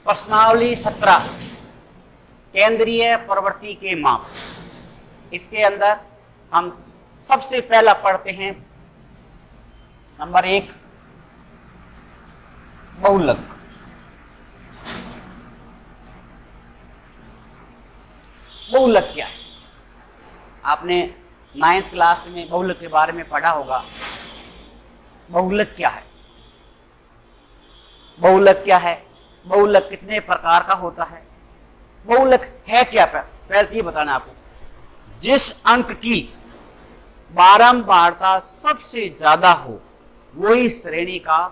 प्रश्नावली 17 केंद्रीय प्रवृत्ति के माप। इसके अंदर हम सबसे पहला पढ़ते हैं नंबर 1 बहुलक। बहुलक क्या है? आपने 9th क्लास में बहुलक के बारे में पढ़ा होगा। बहुलक क्या है? बहुलक क्या है? बहुलक कितने प्रकार का होता है? बहुलक है क्या? पहले ये बताना आपको। जिस अंक की बारंबारता सबसे ज्यादा हो वही श्रेणी का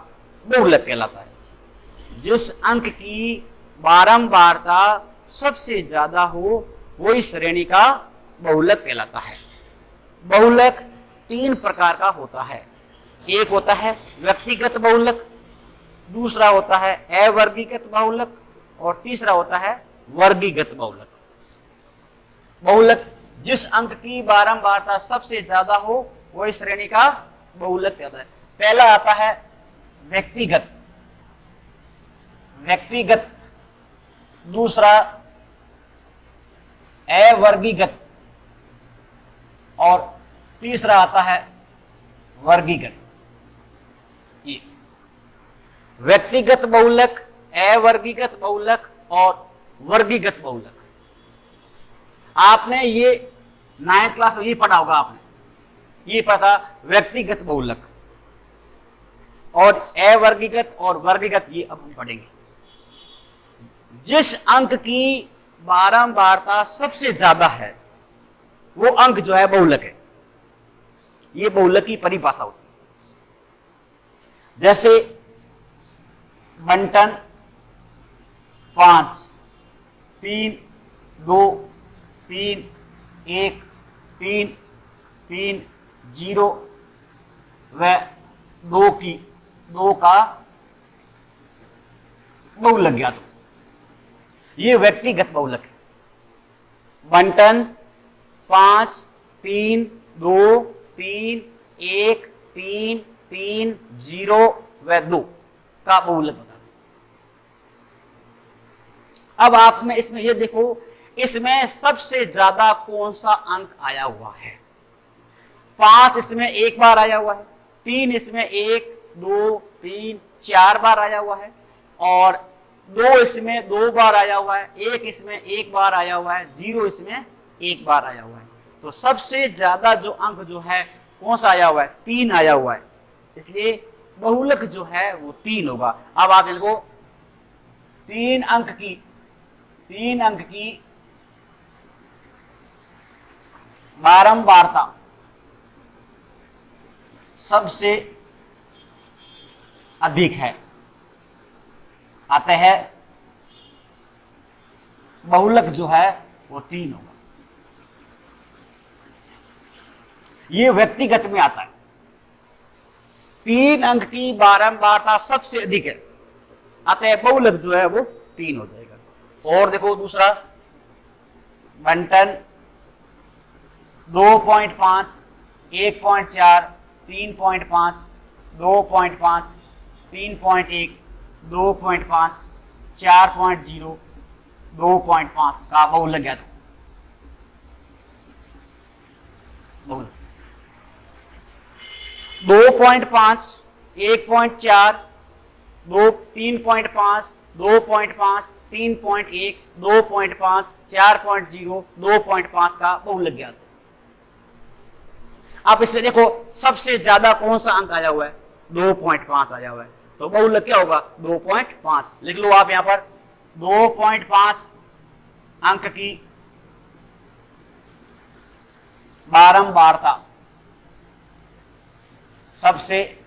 बहुलक कहलाता है। जिस अंक की बारंबारता सबसे ज्यादा हो वही श्रेणी का बहुलक कहलाता है। बहुलक 3 प्रकार का होता है। एक होता है व्यक्तिगत बहुलक, दूसरा होता है अवर्गीकृत बहुलक और तीसरा होता है वर्गीकृत बहुलक। बहुलक जिस अंक की बारंबारता सबसे ज्यादा हो वही श्रेणी का बहुलक कहता है। पहला आता है व्यक्तिगत, दूसरा अवर्गीकृत और तीसरा आता है वर्गीकृत। ये व्यक्तिगत बहुलक, अवर्गीकृत बहुलक और वर्गीकृत बहुलक। आपने ये 9th क्लास में ये पढ़ा होगा। आपने ये पढ़ा व्यक्तिगत बहुलक और अवर्गीकृत और वर्गीकृत, ये अब हम पढ़ेंगे। जिस अंक की बारंबारता सबसे ज्यादा है वो अंक जो है बहुलक है। ये बहुलक की परिभाषा होती है। जैसे बंटन 5, 3, 2, 3, 1, 3, 3, 0 व 2 का बहुलक ज्ञात हो। ये व्यक्तिगत बहुलक है। बंटन 5, 3, 2, 3, 1, 3, 3, 0 व 2 का बहुलक बता। अब आप में इसमें ये देखो, इसमें सबसे ज्यादा कौन सा अंक आया हुआ है? 5 इसमें एक बार आया हुआ है, 3 इसमें 1, 2, 3, 4 बार आया हुआ है और 2 इसमें 2 बार आया हुआ है, 1 इसमें 1 बार आया हुआ है, 0 इसमें 1 बार आया हुआ है। तो सबसे ज्यादा जो अंक जो है कौन सा आया हुआ है? 3 आया हुआ है। इसलिए बहुलक जो है वो 3 होगा। अब आप इनको 3 अंक की बारंबारता सबसे अधिक है, अतः बहुलक जो है वो 3 होगा। ये व्यक्तिगत में आता है। 3 अंक की बारंबारता सबसे अधिक है, अतः बहुलक जो है वो 3 हो जाएगा। और देखो दूसरा बंटन 2.5, 1.4, 3.5, 2.5, 3.1, 2.5, 4.0, 2.5 का बहुलक ज्ञात हो। 2.5, 1.4, 3.5, 2.5, 3.1, 2.5, 4.0, 2.5 का बहुलक ज्ञात। आप इसमें देखो सबसे ज्यादा कौन सा अंक आया हुआ है? 2.5 आया हुआ है। तो बहुलक क्या होगा? 2.5 लिख लो आप यहां पर। 2.5 अंक की बारंबारता सबसे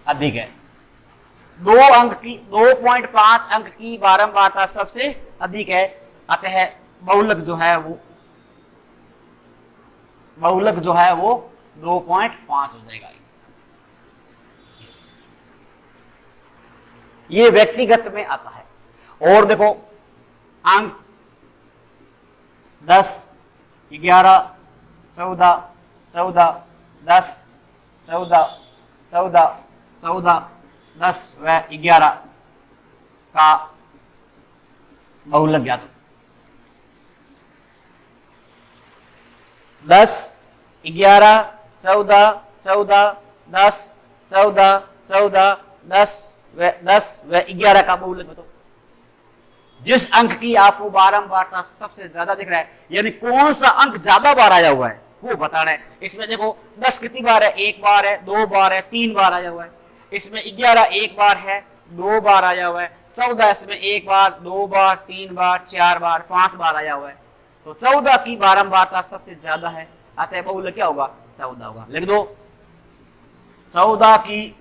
अधिक है। 2.5 अंक की बारंबारता सबसे अधिक है, अतः बहुलक जो है वो 2.5 हो जाएगा। ये व्यक्तिगत में आता है। और देखो अंक 10, 11, 14, 14, 10, 14, 14, 14, 10 व 11 का बहुलक ज्ञात हो। 10, 11, 14, 14, 10, 14, 14, 10 व 11 का बहुलक बताओ। जिस अंक की आपको बारंबारता सबसे ज्यादा दिख रहा है, यानी कौन सा अंक ज्यादा बार आया हुआ है वो बताना है। इसमें देखो 10 कितनी बार है, 1 बार है, 2 बार है, 3 बार आया हुआ है। इसमें 11 1 बार है, 2 बार आया हुआ है। 14 इसमें 1 बार, 2 बार, 3 बार, 4 बार, 5 बार आया हुआ है। तो 14 की बारंबारता सबसे ज्यादा है, अतः बहुलक क्या होगा? 14 होगा। लिख दो 14 की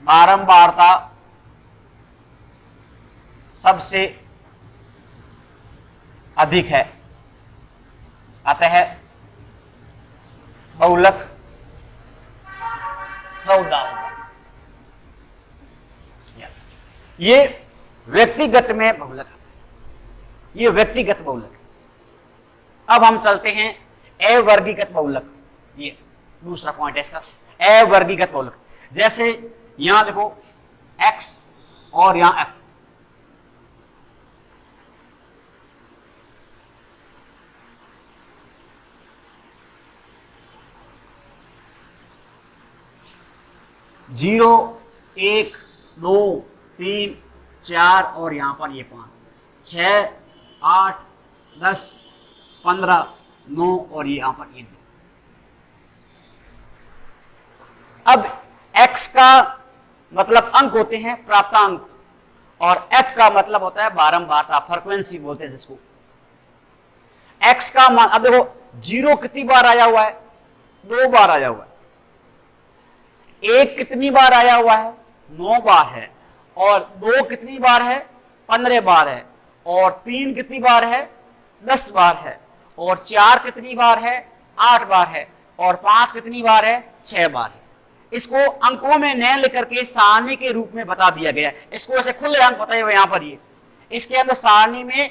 बारंबारता सबसे अधिक है, अतः बहुलक 14 होगा। ये व्यक्तिगत में बहुलक आता है, ये व्यक्तिगत बहुलक है। अब हम चलते हैं अवर्गीकृत बहुलक। ये दूसरा पॉइंट है इसका, अवर्गीकृत बहुलक। जैसे यहां देखो x और यहां f, जीरो, 1, 2, 3, 4 और यहां पर ये 5, 6, 8, 10, 15, 9 और यहां पर ये 2। अब x का मतलब अंक होते हैं प्राप्तांक, और f का मतलब होता है बारंबारता, फ्रीक्वेंसी बोलते हैं जिसको। x का मान, अब देखो 0 कितनी बार आया हुआ है? 2 बार आया हुआ है। 1 कितनी बार आया हुआ है? 9 बार है। और 2 कितनी बार है? 15 बार है। और 3 कितनी बार है? 10 बार है। और 4 कितनी बार है? 8 बार है। और 5 कितनी बार है? 6 बार है। इसको अंकों में न लेकर के सारणी के रूप में बता दिया गया है। इसको ऐसे खुले अंक बताए हुए यहां पर, ये इसके अंदर सारणी में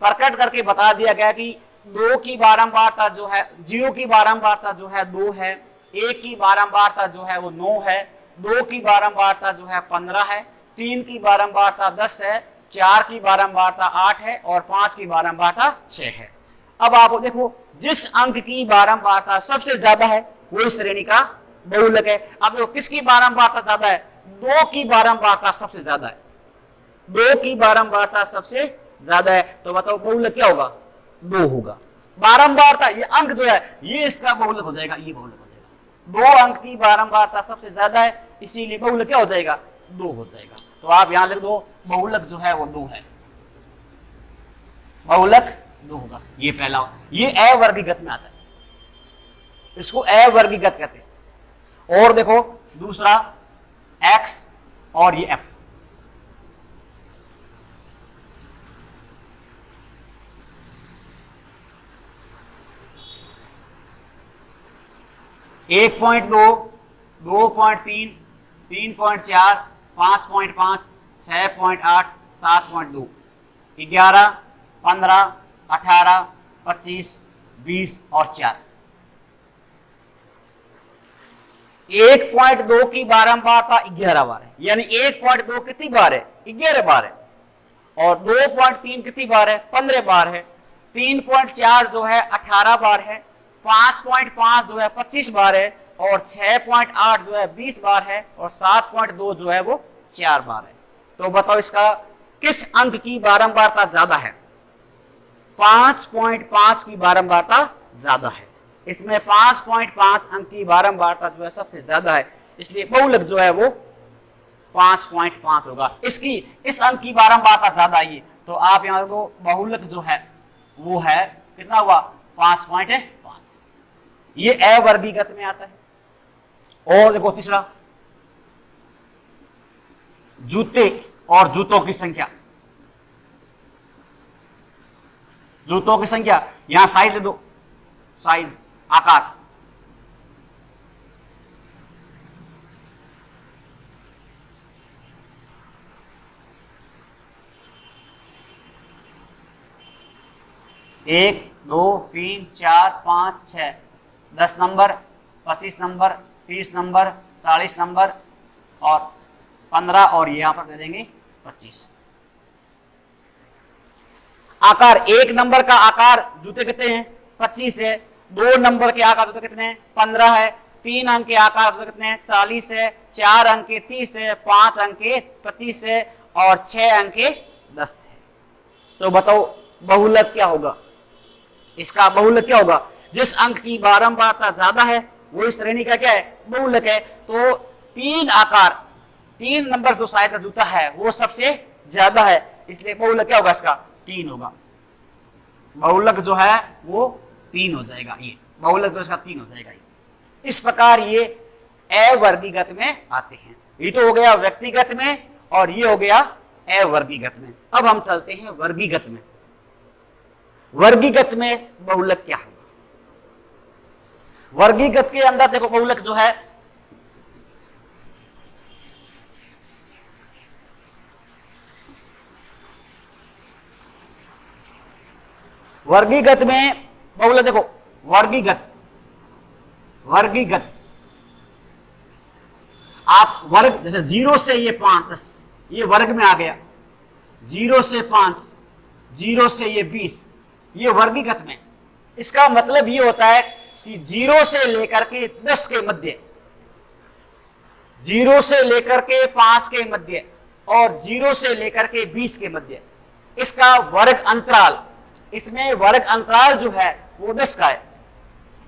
प्रकट करके बता दिया गया कि 2 की बारंबारता जो है, 0 की बारंबारता जो है 2 है, 1 की बारंबारता जो है वो 9 है, 2 की बारंबारता जो है 15 है, 3 की बारंबारता 10 है, 4 की बारंबारता 8 है और 5 की बारंबारता 6 है। अब आप देखो जिस अंक की बारंबारता सबसे ज्यादा है वो इस श्रेणी का बहुलक है। अब देखो किसकी बारंबारता ज्यादा है? 2 की बारंबारता सबसे ज्यादा है, 2 की बारंबारता सबसे ज्यादा है। तो बताओ बहुलक क्या होगा? 2 होगा। बारंबारता, ये अंक जो है ये इसका बहुलक हो जाएगा, ये बहुलक हो जाएगा। 2 अंक की बारंबारता सबसे ज्यादा है, इसीलिए बहुलक क्या हो जाएगा? 2 हो जाएगा। तो आप यहां लिख दो बहुलक जो है वो 2 है, बहुलक 2 होगा। ये पहला, ये अवर्गीकृत में आता है, इसको अवर्गीकृत कहते हैं। और देखो दूसरा x और ये f, एक 1.2, 2.3, 3.4, 5.5, 6.8, 7.2, 11, 15, 18, 25, 20 और 4। 1.2 की बारंबारता 11 बार है, यानी 1.2 कितनी बार है? 11 बार है। और 2.3 कितनी बार है? 15 बार है। 3.4 जो है 18 बार है। 5.5 जो है 25 बार है। और 6.8 जो है 20 बार है। और 7.2 जो है वो 4 बार है। तो बताओ इसका किस अंक की बारंबारता ज्यादा है? 5.5 की बारंबारता ज्यादा है। इसमें 5.5 अंक की बारंबारता जो है सबसे ज्यादा है, इसलिए बहुलक जो है वो 5.5 होगा। इसकी इस अंक की बारंबारता ज्यादा आई, तो आप यहां देखो बहुलक जो है वो है कितना हुआ? 5.5। ये अवर्गीकृत में आता है। और देखो तीसरा, जूते और जूतों की संख्या। जूतों की संख्या, यहां साइज दे दो, साइज, आकार। एक, 2, 3, 4, 5, 6, 10 नंबर, 25 नंबर, 30 नंबर, 40 नंबर और 15 और यहां पर दे देंगे 25। आकार, एक नंबर का आकार जूते कितने हैं 25 है, 2 नंबर के आकार जूते कितने हैं 15 है, 3 अंक के आकार जूते कितने हैं 40 है, 4 अंक के 30 है, 5 अंक के 25 है और 6 अंक के 10 है। तो बताओ बहुलक क्या होगा? इसका बहुलक क्या होगा? जिस अंक की बारंबारता ज्यादा है वो इस श्रेणी का क्या है? बहुलक है। तो 3 आकार, 3 नंबर जो साइज का जूता है वो सबसे ज्यादा है, इसलिए बहुलक क्या होगा? इसका 3 होगा। बहुलक जो है वो 3 हो जाएगा, ये बहुलक जो इसका 3 हो जाएगा। इस प्रकार ये अवर्गीगत में आते हैं। ये तो हो गया व्यक्तिगत में और ये हो गया अवर्गीगत में। अब हम चलते हैं वर्गीगत में। वर्गीगत में बहुलक क्या होगा? वर्गीगत के अंदर देखो बहुलक जो है वर्गीगत में बहुलक, देखो वर्गीगत, वर्गीगत आप वर्ग, जैसे 0 से ये 5 10 ये वर्ग में आ गया, 0 से 5, 0 से ये 20 ये वर्गीगत में। इसका मतलब ये होता है कि 0 से लेकर के 10 के मध्य, 0 से लेकर के 5 के मध्य और 0 से लेकर के 20 के मध्य इसका वर्ग अंतराल, इसमें वर्ग अंतराल जो है वो 10 का है,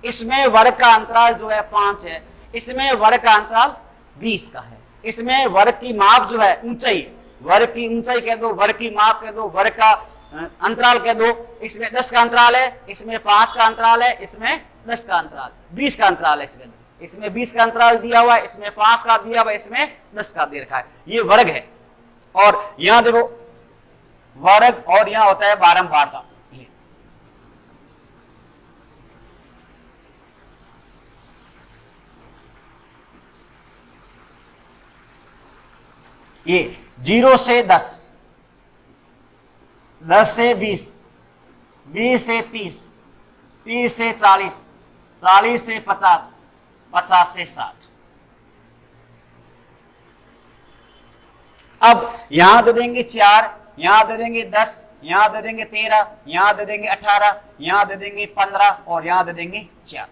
इसमें वर्ग का अंतराल जो है 5 है, इसमें वर्ग का अंतराल 20 का है, इसमें वर्ग की माप जो है ऊंचाई, वर्ग की ऊंचाई कह दो, वर्ग की माप कह दो, वर्ग का अंतराल कह दो, इसमें 10 का अंतराल है, इसमें 5 का अंतराल है, इसमें 10 का अंतराल, 20 का अंतराल है, इसमें 20 का अंतराल दिया हुआ है, इसमें 5 का दिया हुआ है, इसमें 10 का दे रखा है। ये वर्ग है। और यहां देखो वर्ग और यहां होता है बारंबारता। ये 0 से 10, 10 से 20, 20 से 30, 30 से 40, 40 से 50, 50 से 60। अब यहां दे देंगे 4, यहां दे देंगे 10, यहां दे देंगे 13, यहां दे देंगे 18, यहां दे देंगे 15 और यहां दे देंगे 4।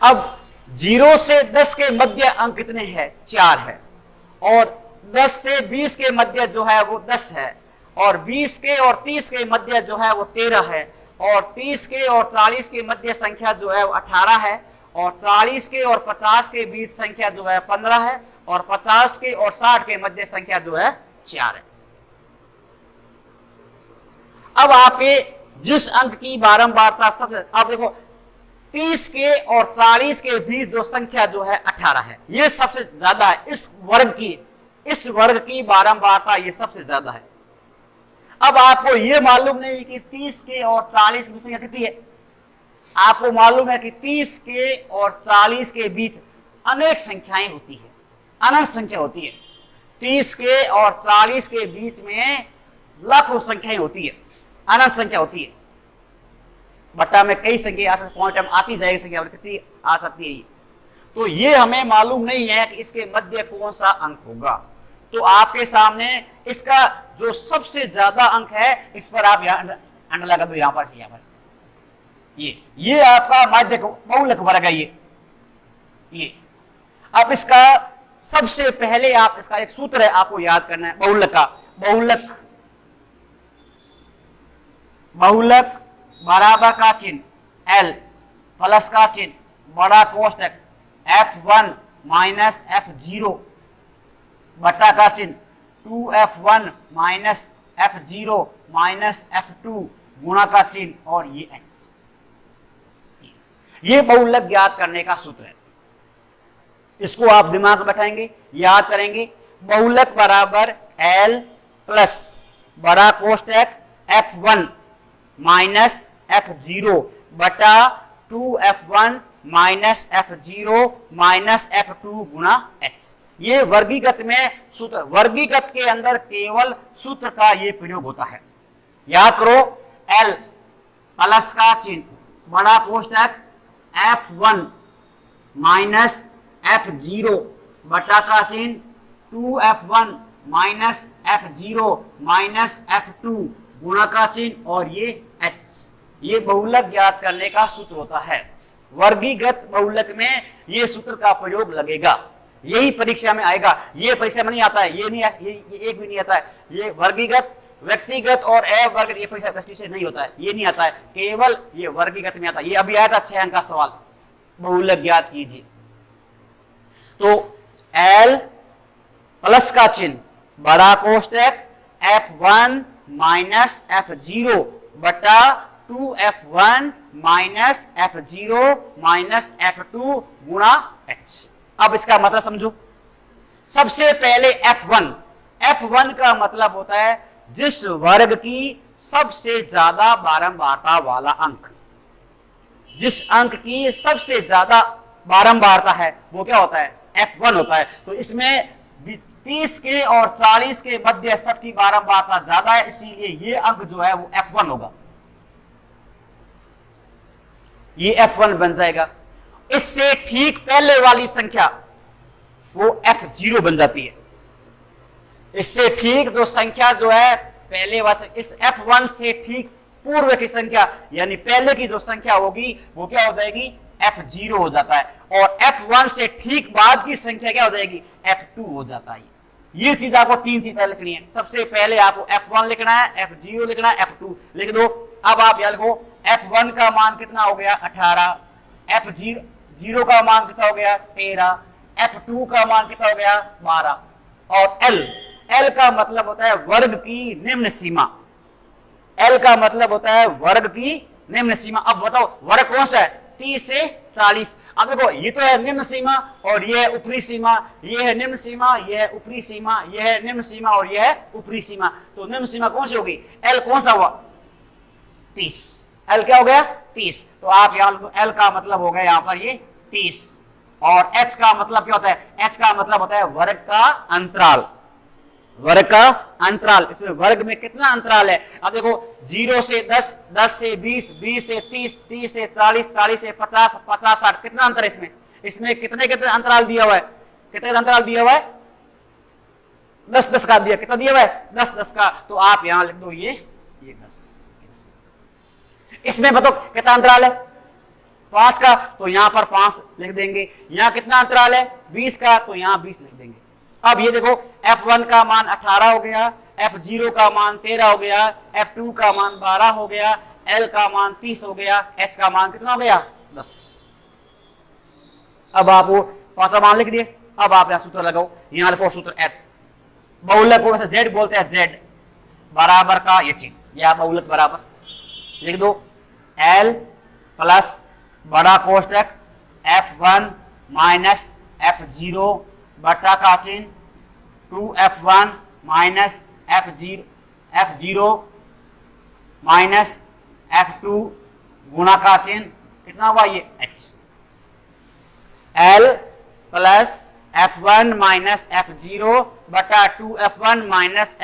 अब 0 से 10 के मध्य अंक कितने हैं? 4 है। और 10 से 20 के मध्य जो है वो 10 है, और 20 के और 30 के मध्य जो है वो 13 है, और 30 के और 40 के मध्य संख्या जो है वो 18 है, और 40 के और 50 के बीच संख्या जो है 15 है, और 50 के और 60 के मध्य संख्या जो है 4 है। अब आपके जिस अंक की बारंबारता सबसे, आप देखो 30 के और 40 के बीच जो संख्या जो है 18 है, ये सबसे ज्यादा है। इस वर्ग की बारंबारता ये सबसे ज्यादा है। अब आपको ये मालूम नहीं कि 30 के और 40 की संख्या कितनी है। आपको मालूम है कि 30 के और 40 के बीच अनेक संख्याएं होती है, अनंत संख्या होती है। 30 के और 40 के बीच में लाखों संख्याएं होती है, अनंत संख्या होती है। बट्टा में कई संख्या आ सकती, पॉइंट में आती जाएगी संख्या कितनी आ सकती है। तो ये हमें मालूम नहीं है कि इसके मध्य कौन सा अंक होगा। तो आपके सामने इसका जो सबसे ज्यादा अंक है इस पर आप अंडर लगा दो, यहां पर ये आपका मध्य बहुलक वर्ग है। ये अब इसका सबसे पहले आप इसका एक सूत्र है आपको याद करना है बहुलक का। बहुलक बराबर का चिन्ह L प्लस का चिन्ह बड़ा कोष्टक F1 माइनस F0 बटा का चिन्ह 2F1 minus F0 minus F2 गुणा का चिन्ह और ये H। ये बहुलक ज्ञात करने का सूत्र है। इसको आप दिमाग में बैठाएंगे, याद करेंगे। बहुलक बराबर L प्लस बड़ा कोष्टक F1 माइनस F0 बटा 2F1 minus F0 minus F2 गुणा H। ये वर्गीगत में सूत्र, वर्गीगत के अंदर केवल सूत्र का ये प्रयोग होता है। याद करो, L प्लस का चिन्ह बड़ा कोष्टक F1 माइनस F0 बटा का चिन्ह 2F1 minus F0 minus F2 गुणा का चिन्ह और ये H। ये बहुलक ज्ञात करने का सूत्र होता है। वर्गीकृत बहुलक में ये सूत्र का प्रयोग लगेगा, यही परीक्षा में आएगा। ये परीक्षा में नहीं आता है, ये नहीं ये एक भी नहीं आता है। ये वर्गीकृत, व्यक्तिगत और अवर्गीकृत ये परीक्षा दृष्टि से नहीं होता है, ये नहीं आता है, केवल ये वर्गीकृत में आता है। ये अभी आया था 6 अंक का सवाल, बहुलक ज्ञात कीजिए। तो L प्लस का चिन्ह बड़ा कोष्टक F1 माइनस F0 बटा 2F1 minus F0 minus F2 गुणा H। अब इसका मतलब समझो। सबसे पहले F1 का मतलब होता है जिस वर्ग की सबसे ज्यादा बारंबारता वाला अंक। जिस अंक की सबसे ज्यादा बारंबारता है वो क्या होता है? F1 होता है। तो इसमें 30 के और 40 के मध्य सबकी बारंबारता ज्यादा है, इसीलिए ये अंक जो है वो F1 होगा। ये F1 बन जाएगा। इससे ठीक पहले वाली संख्या वो F0 बन जाती है। इससे ठीक जो संख्या जो है पहले वाले, इस F1 से ठीक पूर्व की संख्या यानी पहले की जो संख्या होगी वो क्या हो जाएगी? F0 हो जाता है। और F1 से ठीक बाद की संख्या क्या हो जाएगी? F2 हो जाता है। ये चीज आपको 3 चीजें लिखनी है। सबसे पहले आपको F1 लिखना है, F0 लिखना है, F2 लिख दो। अब आप यहां लिखो F1 का मान कितना हो गया? 18। F0 का मान कितना हो गया? 13। F2 का मान कितना हो गया? 12। और L का मतलब होता है वर्ग की निम्न सीमा। L का मतलब होता है वर्ग की निम्न सीमा। अब बताओ वर्ग कौन सा है? 30 से 40। अब देखो ये तो है निम्न सीमा और ये है ऊपरी सीमा, ये है निम्न सीमा, ये है ऊपरी सीमा, ये है निम्न सीमा और ये है ऊपरी सीमा। तो निम्न सीमा कौन सी होगी? L कौन सा हुआ? 30। L क्या हो गया? 30। तो आप यहां L का मतलब हो गया यहां पर ये 30। और H का मतलब क्या होता है? H का मतलब होता है वर्ग का अंतराल। वर्ग का अंतराल। इसमें वर्ग में कितना अंतराल है? अब देखो 0 से 10, 10 से 20, 20 से 30, 30 से 40, 40 से 50, 50 60, कितना अंतर है इसमें? इसमें कितने कितने अंतराल दिया हुआ है? कितने अंतराल दिया हुआ है? 10 10 का दिया। कितना दिया हुआ है? 10 10 का। तो आप यहां लिख दो ये 10। इसमें बताओ कितना अंतराल है? 5 का, तो यहां पर 5 लिख देंगे। यहां कितना अंतराल है? 20 का, तो यहां 20 लिख देंगे। अब ये देखो F1 का मान 18 हो गया, F0 का मान 13 हो गया, F2 का मान 12 हो गया, L का मान 30 हो गया, H का मान कितना हो गया? 10। अब आप वो 5 मान लिख दिए। अब आप यहां सूत्र लगाओ। यहां लिखो सूत्र F। बहुलक को वैसे Z बोलते हैं, Z बराबर का ये चिन्ह, या बहुलक बराबर लिख दो L प्लस बड़ा कोष्टक F1 माइनस F0 बटा का चिन्ह 2F1 minus F0 minus F2 गुणा का चिन्ह कितना हुआ? ये H। L plus F1 minus F0 बटा 2F1 minus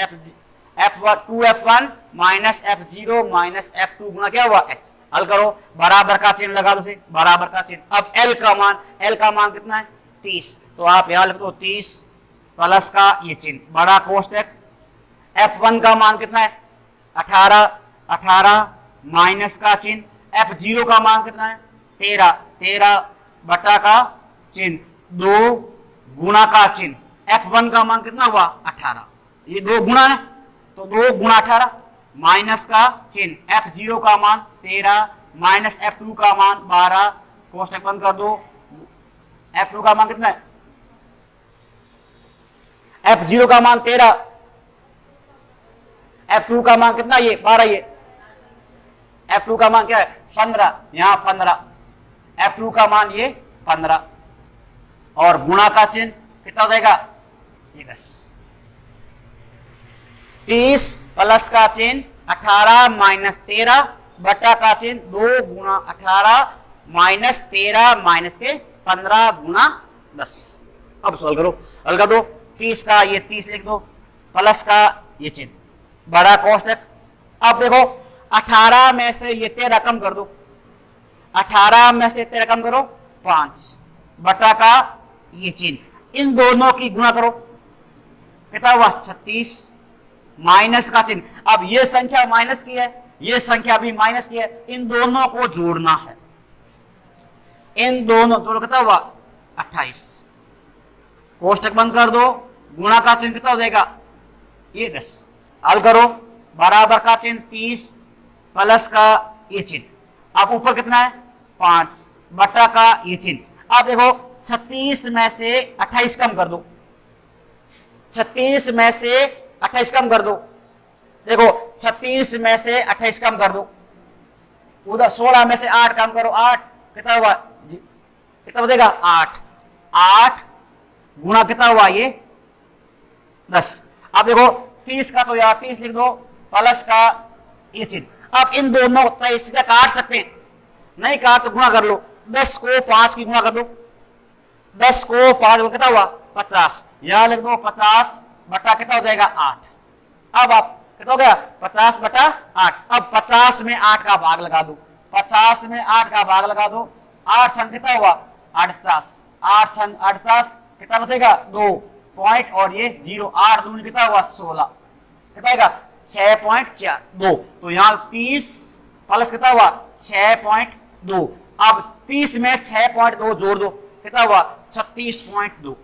F1 minus F0 minus F2 गुणा क्या हुआ? H। हल करो, बराबर का चिन्ह लगा दो से, बराबर का चिन्ह। अब L का मान कितना है? 30। तो आप यहां लिख दो 30 प्लस का ये चिन्ह बड़ा कोष्टक F1 का मान कितना है? 18 माइनस का चिन्ह F0 का मान कितना है? 13 बटा का चिन्ह 2 गुणा का चिन्ह F1 का मान कितना हुआ? 18। ये 2 गुणा है तो 2 गुणा 18 माइनस का चिन्ह F0 का मान 13 माइनस F2 का मान 12, कोष्टक बंद कर दो। F2 का मान कितना है? F0 का मान 13, F2 का मान कितना? ये 12। ये F2 का मान क्या है? 15। यहां 15, F2 का मान ये 15 और गुणा का चिन्ह कितना हो जाएगा? ये 10। 30 प्लस का चिन्ह 18 माइनस 13 बटा का चिन्ह 2 गुणा 18 माइनस 13 माइनस के 15 गुणा 10। अब सॉल्व करो, हल कर दो। 30 का ये 30 लिख दो प्लस का ये चिन्ह बड़ा कोष्टक। अब देखो 18 में से ये 13 कम कर दो, 18 में से 13 कम करो 5 बटा का ये चिन्ह, इन दोनों की गुणा करो, कितना हुआ 36 माइनस का चिन्ह। अब ये संख्या माइनस की है, ये संख्या भी माइनस की है, इन दोनों को जोड़ना है, इन दोनों तो कितना हुआ 28, कोष्टक बंद कर दो, गुणा का चिन्ह कितना हो जाएगा ये 10, हल करो, बराबर का चिन्ह 30 प्लस का ये चिन्ह, अब ऊपर कितना है 5 बटा का ये चिन्ह। अब देखो 36 में से 28 कम कर दो, 36 में से 28 कम कर दो, देखो 36 में से 28 कम कर दो, उधर 16 में से 8 कम करो, 8 कितना हुआ कितना बचेगा 8, 8 गुणा कितना हुआ ये 10। अब देखो 30 का तो यहाँ 30 लिख दो प्लस का ये चिन्ह। अब इन दोनों को सीधा काट सकते हैं, नहीं काट तो गुणा कर लो, 10 को 5 की गुणा कर दो, 10 को 5 कितना हुआ 50, यहां लिख दो 50 बटा कितना हो जाएगा 8। अब आप कितना हो गया 50 बटा 8। अब 50 में 8 का भाग लगा दो, 50 में 8 का भाग लगा दो, 8 संग कितना हुआ 48, 8 संग 48 कितना बचेगा 2 पॉइंट और ये 0, 8 दूनी कितना हुआ 16, कितना आएगा 6.42। तो यहाँ 30 प्लस कितना हुआ 6.2, अब 30 में 6.2 जोड़ दो, कितना हुआ 36.2।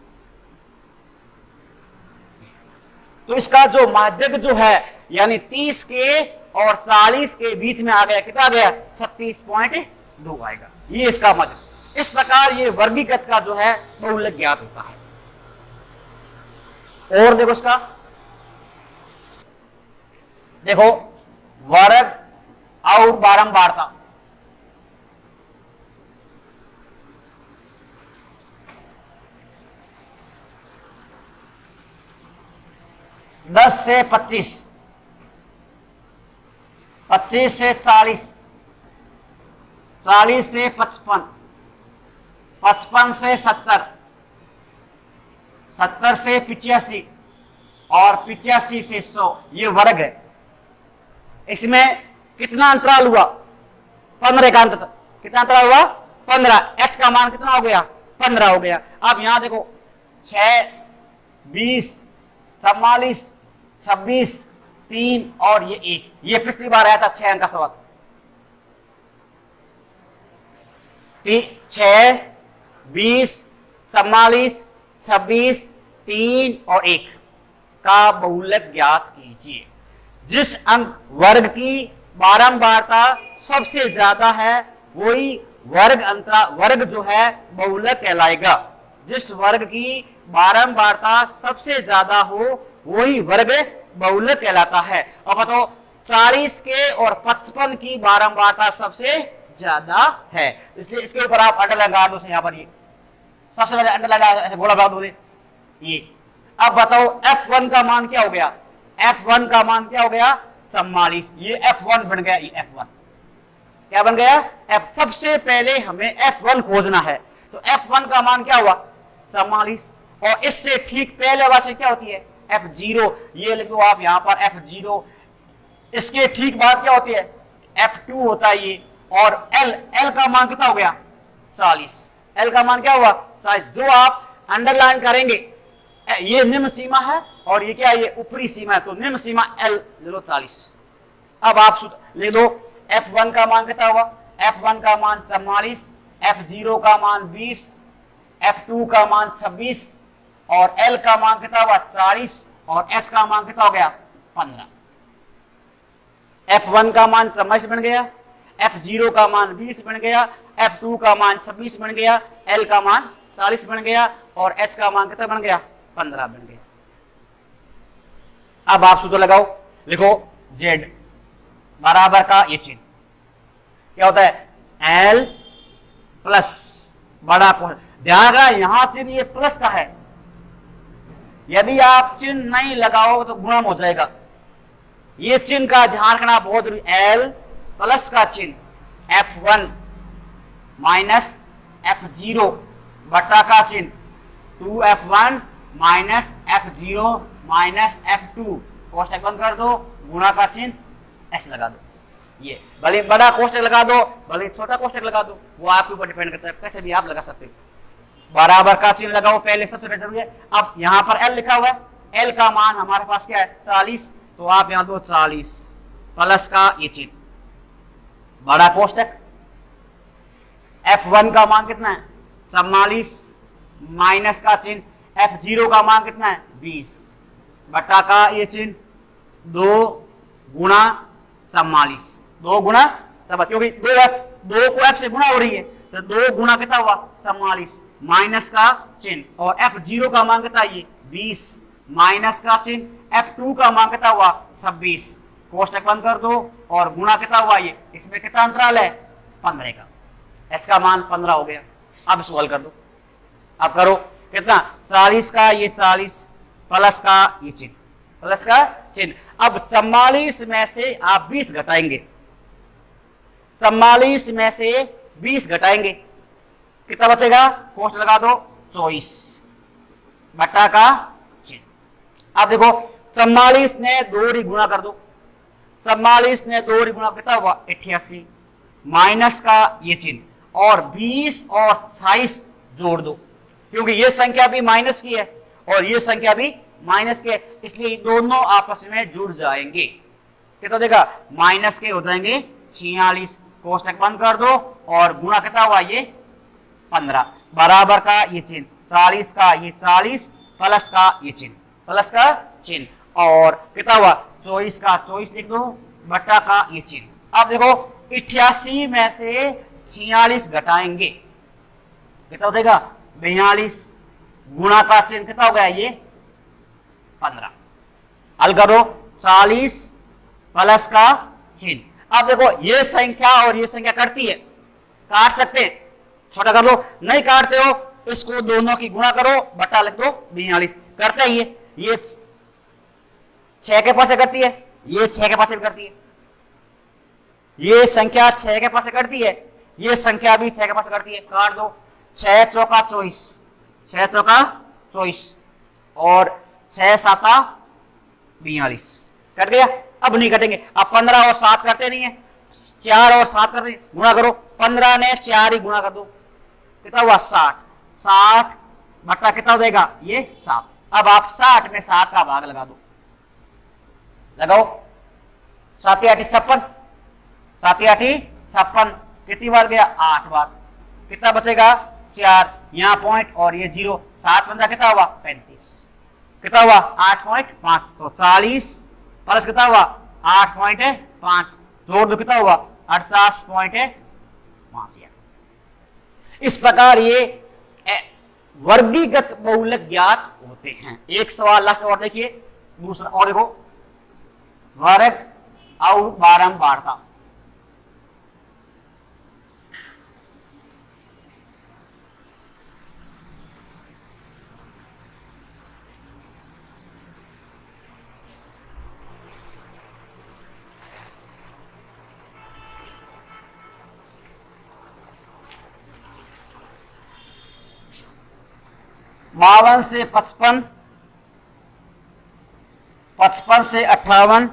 तो इसका जो माध्यक जो है यानी 30 के और 40 के बीच में आ गया, कितना आ गया 36.2 आएगा, ये इसका माध्यक। इस प्रकार ये वर्गीकृत का जो है बहुलक ज्ञात होता है। और देखो इसका, देखो वर्ग और बारंबारता, दस से 25, 25 से 40, 40 से 55, 55 से 70, 70 से 85 और 85 से 100, ये वर्ग है। इसमें कितना अंतराल हुआ 15 का अंतर, कितना अंतराल हुआ 15, h का मान कितना हो गया 15 हो गया। अब यहां देखो 6, 20, 44, 26, 3 और ये 1, ये पिछली बार आया था 6 अंक का सवाल, 6, 20, 44, 26, 3 और 1 का बहुलक ज्ञात कीजिए। जिस अंक वर्ग की बारंबारता सबसे ज्यादा है वही वर्ग जो है बहुलक कहलाएगा। जिस वर्ग की बारंबारता सबसे ज्यादा हो वही वर्ग बहुलक कहलाता है। और बताओ 40 के और 55 की बारंबारता सबसे ज्यादा है, इसलिए इसके ऊपर आप अंडरलाइन लगा दो, यहाँ पर ये सबसे पहले अंडरलाइन गोला लगा दो ये। अब बताओ F1 का मान क्या हो गया, F1 का मान क्या हो गया 44, ये F1 बन गया, ये F1 क्या बन गया F। सबसे पहले हमें F1 खोजना है, तो F1 का मान क्या हुआ 44, और इससे ठीक पहले वाली क्या होती है F0, ये लिख दो आप यहां पर F0। इसके ठीक बाद क्या होती है F2 होता है ये, और L का मान कितना हो गया 40, L का मान क्या हुआ 40। जो आप अंडरलाइन करेंगे ये निम्न सीमा है और ये क्या है ये ऊपरी सीमा है, तो निम्न सीमा L ले लो 40। अब आप ले लो F1 का मान कितना हुआ, F1 का मान 44, F0 का मान 20, F2 का मान 26 और L का मान कितना हुआ 40 और H का मान कितना हो गया 15। F1 का मान 44 बन गया, F0 का मान 20 बन गया, F2 का मान 26 बन गया, L का मान 40 बन गया और H का मान कितना बन गया 15 बन गया। अब आप सूत्र लगाओ, लिखो Z बराबर का ये चिन्ह क्या होता है L प्लस बड़ा कोण। ध्यान रखना यहां चिन्ह ये प्लस का है, यदि आप चिन्ह नहीं लगाओ तो गुणा हो जाएगा। ये चिन्ह का ध्यान रखना बहुत जरूरी। L प्लस का चिन्ह F1 माइनस F0 बटा का चिन्ह 2F1 minus F0 minus F2, कोष्टक बंद कर दो, गुणा का चिन्ह S लगा दो। ये भले बड़ा कोष्टक लगा दो भले छोटा कोष्टक लगा दो, वो आपके ऊपर डिपेंड करता है, कैसे भी आप लगा सकते हो। बराबर का चिन्ह लगाओ पहले, सबसे पहले जरूरी है। अब यहां पर एल लिखा हुआ है, एल का मान हमारे पास क्या है 40, तो आप यहां दो 40 प्लस का ये चिन्ह, बड़ा कोष्टक। F1 का मान कितना है 44 माइनस का चिन्ह, F0 का मान कितना है 20 बटा का ये चिन्ह 2 गुणा 44, 2 गुणा 44, क्योंकि 2 को F से गुणा हो रही है, तो 2 गुणा कितना हुआ 44 माइनस का चिन्ह, और F0 का मान कितना ये 20 माइनस का चिन्ह, F2 का मान कितना हुआ 26, कोष्टक बंद कर दो और गुणा कितना हुआ ये, इसमें कितना अंतराल है 15 का, एच का मान 15 हो गया। अब सॉल्व कर दो, अब करो कितना 40 का ये 40 प्लस का ये चिन्ह, प्लस का चिन्ह। अब 44 में से आप 20 घटाएंगे, 44 में से 20 घटाएंगे, कितना बचेगा, कोष्टक लगा दो 24 बटा का चिन्ह। अब देखो 44 ने 2 गुणा कर दो, 44 ने 2 गुणा कितना हुआ 88 माइनस का ये चिन्ह, और 20 और 28 जोड़ दो, क्योंकि ये संख्या भी माइनस की है और ये संख्या भी माइनस के, इसलिए दोनों आपस में जुड़ जाएंगे, कितना देगा माइनस के हो जाएंगे 46, कोष्टक बंद कर दो और गुणा कितना हुआ ये 15 बराबर का ये चिन्ह, 40 का ये 40 प्लस का ये चिन्ह, प्लस का चिन्ह, और कितना हुआ 24 का 24 लिख दो बटा का ये चिन्ह। अब देखो 88 में से 46 घटाएंगे, कितना हो जाएगा 42 गुणा का चिन्ह कितना हो गया ये 15, हल करो 40 प्लस का चिन्ह। अब देखो ये संख्या और ये संख्या कटती है, काट सकते हैं, छोटा कर लो, नहीं काटते हो इसको दोनों की गुणा करो बटा लिख दो 42, करते ही ये 6 के पास से करती है, ये 6 के पास से भी करती है, ये संख्या 6 के पास से करती है, ये संख्या भी 6 के पास से करती है, काट दो 6 चौका 24, 6 चौका 24 और 6 साता 42, कट गया। अब नहीं कटेंगे, अब 15 और 7 करते नहीं है, 4 और 7 करते हैं, गुणा करो, 15 ने 4 ही गुणा कर दो, कितना हुआ 60, 60 बटा कितना हो जाएगा ये 7। अब आप 60 में 7 का भाग लगा दो, लगाओ 7 8 56, 7 8 56 कितनी बार गया 8 बार, कितना बचेगा 4, यहाँ पॉइंट और ये 0, 7 पंजा कितना हुआ 35, कितना हुआ 8.5, तो 40 प्लस कितना हुआ 8.5 जोड़ दो कितना हुआ 48.5। इस प्रकार ये वर्गीकृत बहुलक ज्ञात होते हैं। एक सवाल लास्ट और देखिए, दूसरा और देखो, वर्ग और बारंबारता। बावन से 55, 55 से 58,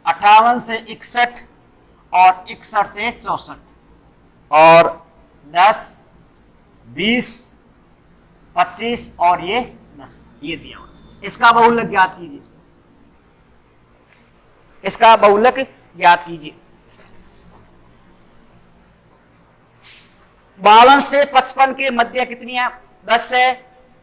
58 से 61 और 61 से 64 और 10, 20, 25 और ये 10, ये दिया हुआ। इसका बहुलक ज्ञात कीजिए, इसका बहुलक ज्ञात कीजिए। 52 से 55 के मध्य कितनी है 10 है,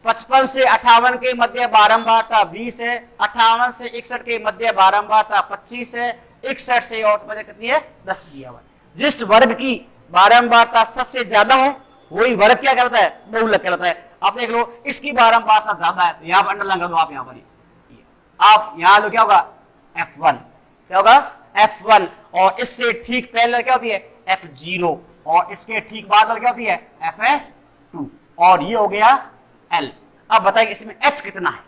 55 से 58 के मध्य बारंबारता 20 है, 58 से 61 के मध्य बारंबारता 25 है, 61 से और मध्य कितनी है 10 दिया हुआ। जिस वर्ग की बारंबारता सबसे ज्यादा है वही वर्ग क्या कहलाता है बहुलक कहलाता है। आप देख लो इसकी बारंबारता ज्यादा है तो यहाँ पर अंडरलाइन कर दो आप, यहाँ पर आप यहाँ लो क्या होगा F1, क्या होगा F1, और इससे ठीक पहले क्या होती है F0, और इसके ठीक बाद क्या होती है F2, और ये हो गया L। अब बताइए इसमें H कितना है,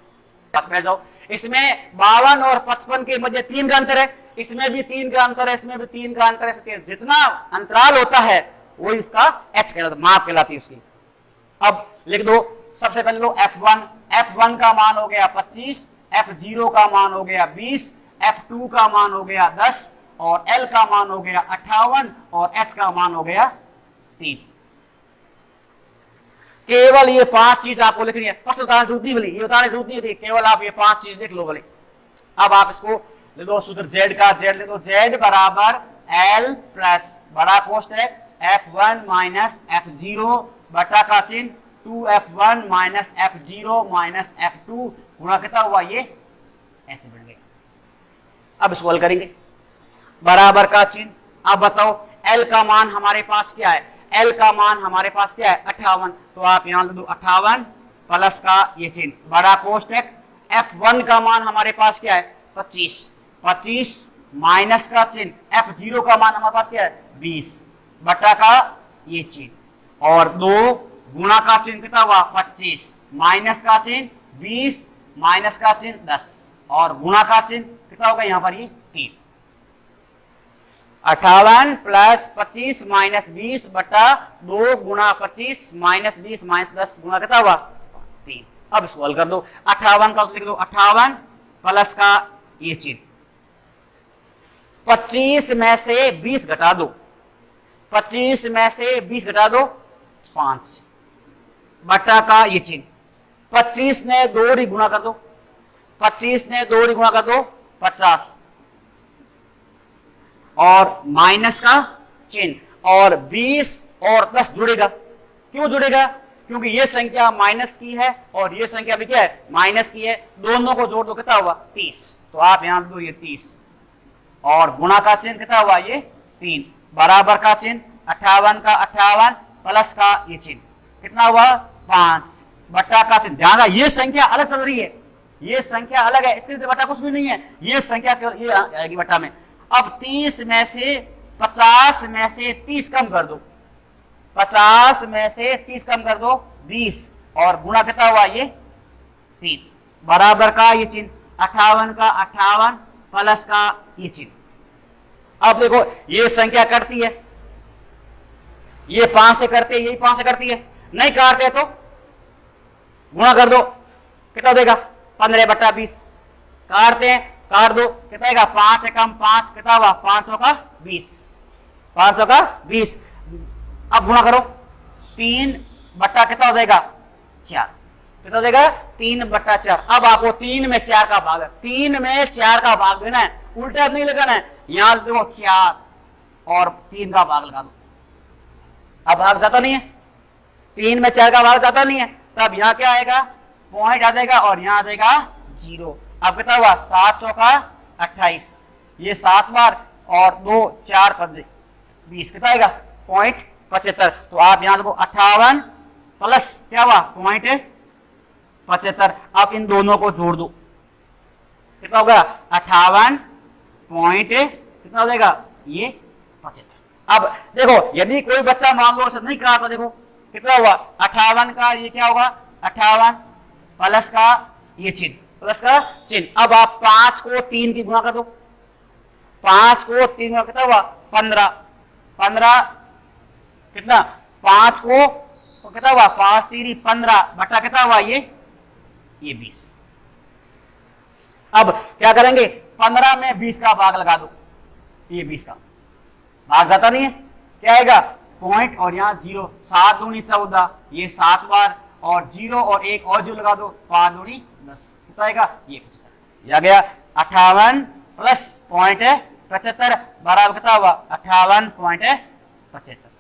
बस बैठ जाओ। इसमें 52 और 55 के मध्य 3 का अंतर है, इसमें भी 3 का अंतर है, इसमें भी 3 का अंतर है, जितना अंतराल होता है वो इसका H कहलाता है, माप कहलाती है इसकी। अब लिख दो, सबसे पहले लो F1, F1 का मान हो गया 25, F0 का मान हो गया 20, F2 का मान हो गया 10 और L का मान हो गया 58 और H का मान हो गया 3। केवल ये 5 चीज आपको लिखनी है, बस बताने जरूरत नहीं, ये बताने जरूरत नहीं होती, केवल आप ये 5 चीज लिख लो बोले। अब आप इसको ले दो सूत्र z का, z ले दो, z बराबर l प्लस बड़ा कोष्टक f1 माइनस f0 बटा का चिन्ह 2f1 minus f0 minus f2 गुणा कितना हुआ ये h बन गया। अब इसको हल करेंगे, बराबर का चिन्ह। अब बताओ l का मान हमारे पास क्या है, l का मान हमारे पास क्या है 58, तो आप यहां ले दो 58 प्लस का ये चिन्ह बड़ा कोष्टक f1 का मान हमारे पास क्या है 25, 25 माइनस का चिन्ह f0 का मान हमारे पास क्या है 20 बटा का ये चिन्ह और 2 गुणा का चिन्ह कितना हुआ 25 माइनस का चिन्ह 20 माइनस का चिन्ह 10 और गुणा का चिन्ह कितना होगा यहाँ पर ये 3। 58 प्लस 25 माइनस 20 बटा 2 गुणा 25 माइनस 20 माइनस 10 गुणा कितना हुआ 3। अब इसको हल कर दो, 58 का लिख दो 58 प्लस का ये चिन्ह 25 में से 20 घटा दो, 25 में से 20 घटा दो 5 बटा का ये चिन्ह 25 ने 2 गुणा कर दो, 25 ने 2 गुणा कर दो 50 और माइनस का चिन्ह और 20 और 10 जुड़ेगा। क्यों जुड़ेगा? क्योंकि ये संख्या माइनस की है और ये संख्या भी क्या है माइनस की है, दोनों को जोड़ दो कितना हुआ 30, तो आप यहां दो ये 30 और गुणा का चिन्ह कितना हुआ ये 3 बराबर का चिन्ह 58 का 58 प्लस का ये चिन्ह कितना हुआ 5 बटा का चिन्ह। ध्यान रहा ये संख्या अलग चल रही है, ये संख्या अलग है, इसके बटा कुछ भी नहीं है, ये संख्या केवल ये आएगी बटा में। अब 30 में से 50 में से 30 कम कर दो, 50 में से 30 कम कर दो 20 और गुणा कितना हुआ ये 3 बराबर का ये चिन्ह 58 का 58 प्लस का ये चिन्ह। अब देखो ये संख्या करती है, ये 5 से करती है, यही 5 से करती है, नहीं काटते तो गुणा कर दो कितना देगा 15 बटा 20, काटते हैं काट दो कितना देगा 5 से कम 5 कितना हुआ 500 का 20, 500 का 20। अब गुणा करो 3 बट्टा कितना हो जाएगा 4, कितना हो जाएगा 3 बट्टा 4। अब आपको 3 में 4 का भाग, 3 में 4 का भाग देना है, उल्टा नहीं लगाना है, यहां देखो 4 और 3 का भाग लगा दो। अब भाग जाता नहीं है, 3 में 4 का भाग जाता नहीं है, तब यहां क्या आएगा पॉइंट आ जाएगा और यहां आ जाएगा 0। अब कितना हुआ 700 का 28, ये 7 बार और 2 4 5 20 कितना आएगा पॉइंट 75। तो आप यहां देखो 58 प्लस क्या हुआ पॉइंट 75। अब इन दोनों को जोड़ दो कितना होगा 58 पॉइंट कितना हो जाएगा ये 75। अब देखो यदि कोई बच्चा मान लो नहीं करा था, देखो कितना हुआ 58 का ये क्या होगा 58 प्लस का ये चिन्ह प्लस का चिन्ह। अब आप 5 को 3 की गुणा कर दो, 5 को 3 गुणा कितना हुआ 15, 15 कितना 5 को कितना हुआ 5 3 15 बटा कितना हुआ ये 20। अब क्या करेंगे 15 में 20 का भाग लगा दो, ये 20 का भाग जाता नहीं है, क्या आएगा पॉइंट और यहां 0, 7 दूनी 14, ये 7 बार और 0 और 1 और जो लगा दो 5 दूनी 10 कितना आएगा ये 75। आ गया 58 प्लस पॉइंट 75 बराबर कितना हुआ 58.75।